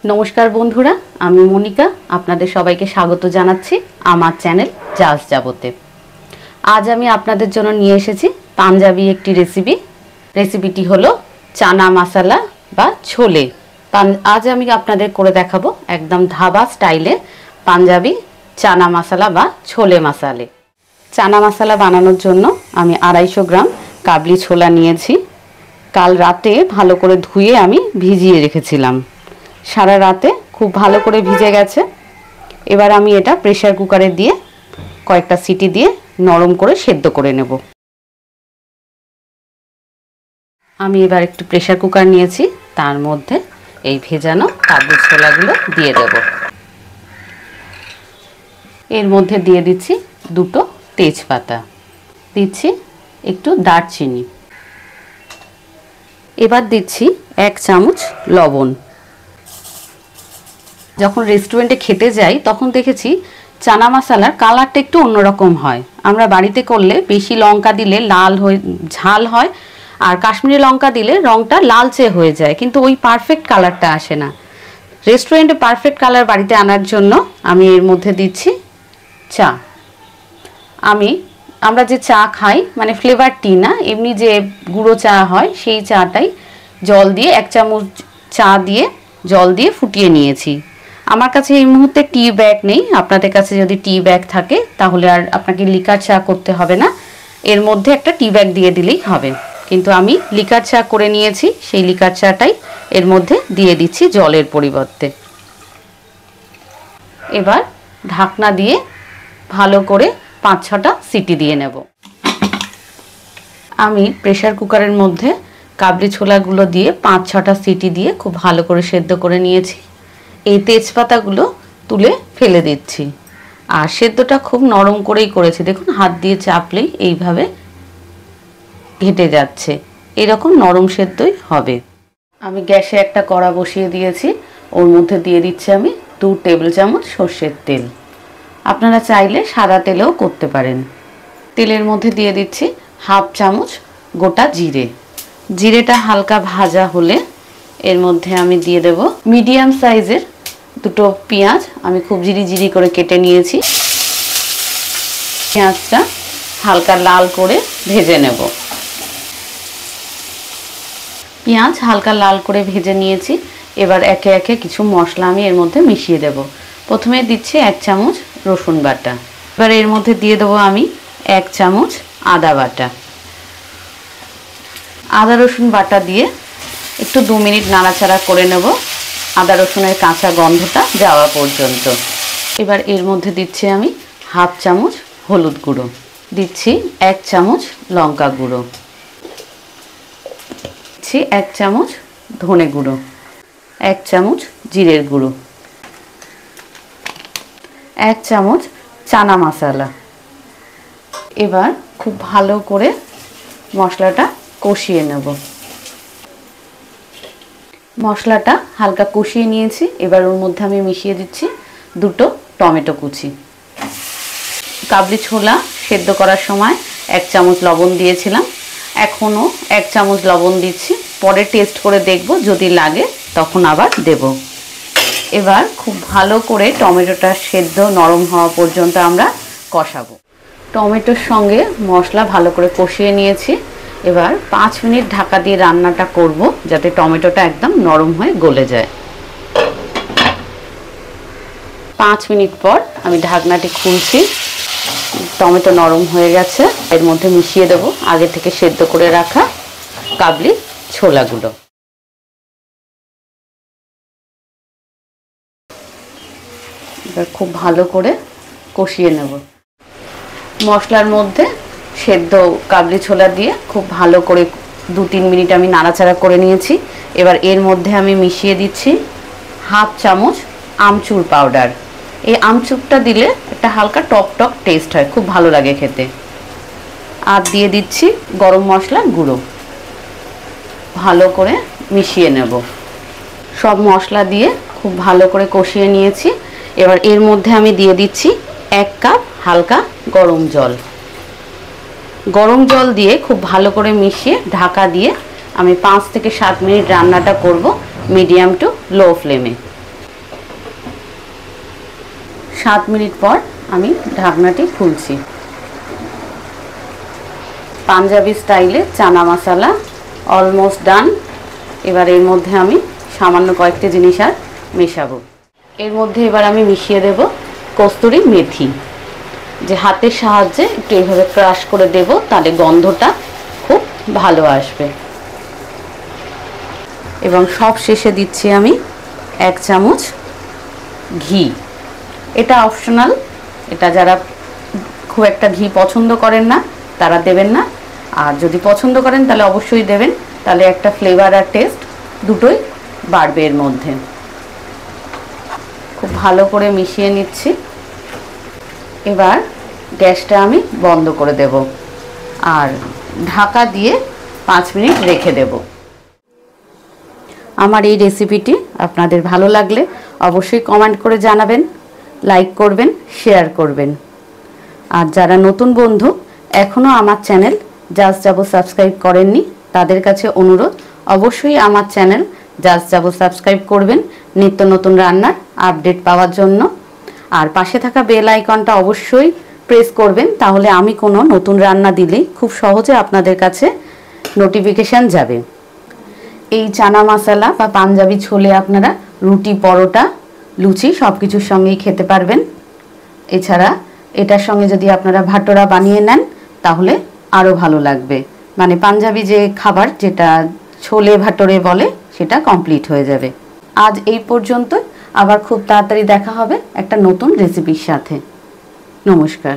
नमस्कार बंधुरा आमी मनिका आपनादेर सबाइके स्वागत जानाच्छि आमार चैनल जास जाबोते। आज आमी आपनादेर जोन्नो निये एसेछि पांजाबी एकटी रेसिपिटी हलो चाना मसाला बा छोले। आज आमी आपनादेर करे देखाबो एकदम धाबा स्टाइले पांजाबी चाना मसाला बा छोले मसाले। चाना मसाला बानानोर जोन्नो आमी 250 ग्राम काबली छोला नियेछि। काल राते भालो करे धुए आमी भिजिए रेखेछिलाम। सारा राते खूब भालो करे भिजे गेছে। এবার আমি এটা প্রেসার কুকারে দিয়ে কয়েকটা সিটি দিয়ে নরম করে সেদ্ধ করে নেব। আমি এবার একটু প্রেসার কুকার নিয়েছি, তার মধ্যে এই ভেজানো কাবলি ছোলাগুলো দিয়ে দেব। এর মধ্যে দিয়ে দিচ্ছি দুটো তেজপাতা, দিচ্ছি একটু দারচিনি, এবার দিচ্ছি 1 চামচ লবণ। যখন রেস্টুরেন্টে খেতে যাই তখন দেখেছি চানা মশলার কালারটা একটু অন্যরকম হয়। আমরা বাড়িতে করলে বেশি লঙ্কা দিলে লাল হয়ে ঝাল হয়, আর কাশ্মীরি লঙ্কা দিলে রংটা লালচে হয়ে যায়, কিন্তু ওই পারফেক্ট কালারটা আসে না। রেস্টুরেন্টে পারফেক্ট কালার বাড়িতে আনার জন্য আমি এর মধ্যে দিচ্ছি চা। আমরা যে চা খাই মানে ফ্লেভার টি না, এমনি যে গুঁড়ো চা হয় সেই চাটাই জল দিয়ে 1 চামচ চা দিয়ে জল দিয়ে ফুটিয়ে নিয়েছি। আমার কাছে এই মুহূর্তে টি ব্যাগ নেই, আপনাদের কাছে যদি টি ব্যাগ থাকে তাহলে আর আপনাকে লিকার চা করতে হবে না, এর মধ্যে একটা টি ব্যাগ দিয়ে দিলেই হবে। কিন্তু আমি লিকার চা করে নিয়েছি, সেই লিকার চাটাই এর মধ্যে দিয়ে দিচ্ছি জলের পরিবর্তে। এবার ঢাকনা দিয়ে ভালো করে 5-6টা সিটি দিয়ে নেব। আমি প্রেসার কুকারের মধ্যে কাবলি ছোলাগুলো দিয়ে 5-6টা সিটি দিয়ে খুব ভালো করে সেদ্ধ করে নিয়েছি। এই তেজপাতাগুলো তুলে ফেলে দিচ্ছি, আর সেদ্ধটা খুব নরম করেই করেছি। দেখুন হাত দিয়ে চাপলেই এইভাবে ঘেটে যাচ্ছে, এরকম নরম সেদ্ধই হবে। আমি গ্যাসে একটা কড়া বসিয়ে দিয়েছি, ওর মধ্যে দিয়ে দিচ্ছি আমি 2 টেবিল চামচ সর্ষের তেল। আপনারা চাইলে সাদা তেলেও করতে পারেন। তেলের মধ্যে দিয়ে দিচ্ছি 1/2 চামচ গোটা জিরে। জিরেটা হালকা ভাজা হলে এর মধ্যে আমি দিয়ে দেব মিডিয়াম সাইজের 2টো পেঁয়াজ। আমি খুব জিরি করে কেটে নিয়েছি। পেঁয়াজটা হালকা লাল করে ভেজে নেব। পেঁয়াজ হালকা লাল করে ভেজে নিয়েছি। এবার একে একে কিছু মশলা আমি এর মধ্যে মিশিয়ে দেব। প্রথমে দিচ্ছি 1 চামচ রসুন বাটা। এবার এর মধ্যে দিয়ে দেবো আমি 1 চামচ আদা বাটা। আদা রসুন বাটা দিয়ে একটু 2 মিনিট নাড়াচাড়া করে নেব, আদা রসুনের কাঁচা গন্ধটা যাওয়া পর্যন্ত। এবার এর মধ্যে দিচ্ছি আমি 1/2 চামচ হলুদ গুঁড়ো, দিচ্ছি 1 চামচ লঙ্কা গুঁড়ো, দিচ্ছি 1 চামচ ধনে গুঁড়ো, 1 চামচ জিরের গুঁড়ো, 1 চামচ চানা মশলা। এবার খুব ভালো করে মশলাটা কষিয়ে নেব। মশলাটা হালকা কষিয়ে নিয়েছি। এবার ওর মধ্যে আমি মিশিয়ে দিচ্ছি 2টো টমেটো কুচি। কাবলি ছোলা সেদ্ধ করার সময় 1 চামচ লবণ দিয়েছিলাম, এখনও 1 চামচ লবণ দিচ্ছি, পরে টেস্ট করে দেখব, যদি লাগে তখন আবার দেব। এবার খুব ভালো করে টমেটোটা সেদ্ধ নরম হওয়া পর্যন্ত আমরা কষাবো। টমেটোর সঙ্গে মশলা ভালো করে কষিয়ে নিয়েছি। এবার 5 মিনিট ঢাকা দিয়ে রান্নাটা করব, যাতে টমেটোটা একদম নরম হয়ে গলে যায়। 5 মিনিট পর আমি ঢাকনাটি খুলছি। টমেটো নরম হয়ে গেছে। এর মধ্যে মিশিয়ে দেব আগে থেকে সেদ্ধ করে রাখা কাবলি ছোলাগুলো। এবার খুব ভালো করে কষিয়ে নেব। মশলার মধ্যে সেদ্ধ কাবলি ছোলা দিয়ে খুব ভালো করে 2-3 মিনিট আমি নাড়াচাড়া করে নিয়েছি। এবার এর মধ্যে আমি মিশিয়ে দিচ্ছি 1/2 চামচ আমচুর পাউডার। এই আমচুরটা দিলে একটা হালকা টক টেস্ট হয়, খুব ভালো লাগে খেতে। আর দিয়ে দিচ্ছি গরম মশলার গুঁড়ো। ভালো করে মিশিয়ে নেব। সব মশলা দিয়ে খুব ভালো করে কষিয়ে নিয়েছি। এবার এর মধ্যে আমি দিয়ে দিচ্ছি 1 কাপ হালকা গরম জল। গরম জল দিয়ে খুব ভালো করে মিশিয়ে ঢাকা দিয়ে আমি 5 থেকে 7 মিনিট রান্নাটা করব মিডিয়াম টু লো ফ্লেমে। 7 মিনিট পর আমি ঢাকনাটি খুলছি। পাঞ্জাবি স্টাইলে চানা মশলা অলমোস্ট ডান। এবার এর মধ্যে আমি সামান্য কয়েকটি জিনিস আর মেশাবো। এর মধ্যে এবার আমি মিশিয়ে দেব কস্তুরি মেথি, যে হাতের সাহায্যে একটু এইভাবে ক্রাশ করে দেব, তাহলে গন্ধটা খুব ভালো আসবে। এবং সব শেষে দিচ্ছি আমি 1 চামচ ঘি। এটা অপশনাল, এটা যারা খুব একটা ঘি পছন্দ করেন না তারা দেবেন না, আর যদি পছন্দ করেন তাহলে অবশ্যই দেবেন, তাহলে একটা ফ্লেভার আর টেস্ট দুটোই বাড়বে এর মধ্যে। খুব ভালো করে মিশিয়ে নিচ্ছি। এবার গ্যাসটা আমি বন্ধ করে দেব আর ঢাকা দিয়ে 5 মিনিট রেখে দেব। আমার এই রেসিপিটি আপনাদের ভালো লাগলে অবশ্যই কমেন্ট করে জানাবেন, লাইক করবেন, শেয়ার করবেন। আর যারা নতুন বন্ধু এখনও আমার চ্যানেল জাস্ট যাবো সাবস্ক্রাইব করেননি, তাদের কাছে অনুরোধ অবশ্যই আমার চ্যানেল জাস্ট যাবো সাবস্ক্রাইব করবেন নিত্য নতুন রান্নার আপডেট পাওয়ার জন্য। আর পাশে থাকা বেল আইকনটা অবশ্যই প্রেস করবেন, তাহলে আমি কোনো নতুন রান্না দিলেই খুব সহজে আপনাদের কাছে নোটিফিকেশান যাবে। এই চানা মশলা বা পাঞ্জাবি ছোলে আপনারা রুটি, পরোটা, লুচি সব কিছুর সঙ্গেই খেতে পারবেন। এছাড়া এটার সঙ্গে যদি আপনারা ভাটোরা বানিয়ে নেন তাহলে আরও ভালো লাগবে, মানে পাঞ্জাবি যে খাবার যেটা ছোলে ভাটোরে বলে সেটা কমপ্লিট হয়ে যাবে। আজ এই পর্যন্ত, আবার খুব তাড়াতাড়ি দেখা হবে একটা নতুন রেসিপির সাথে। নমস্কার।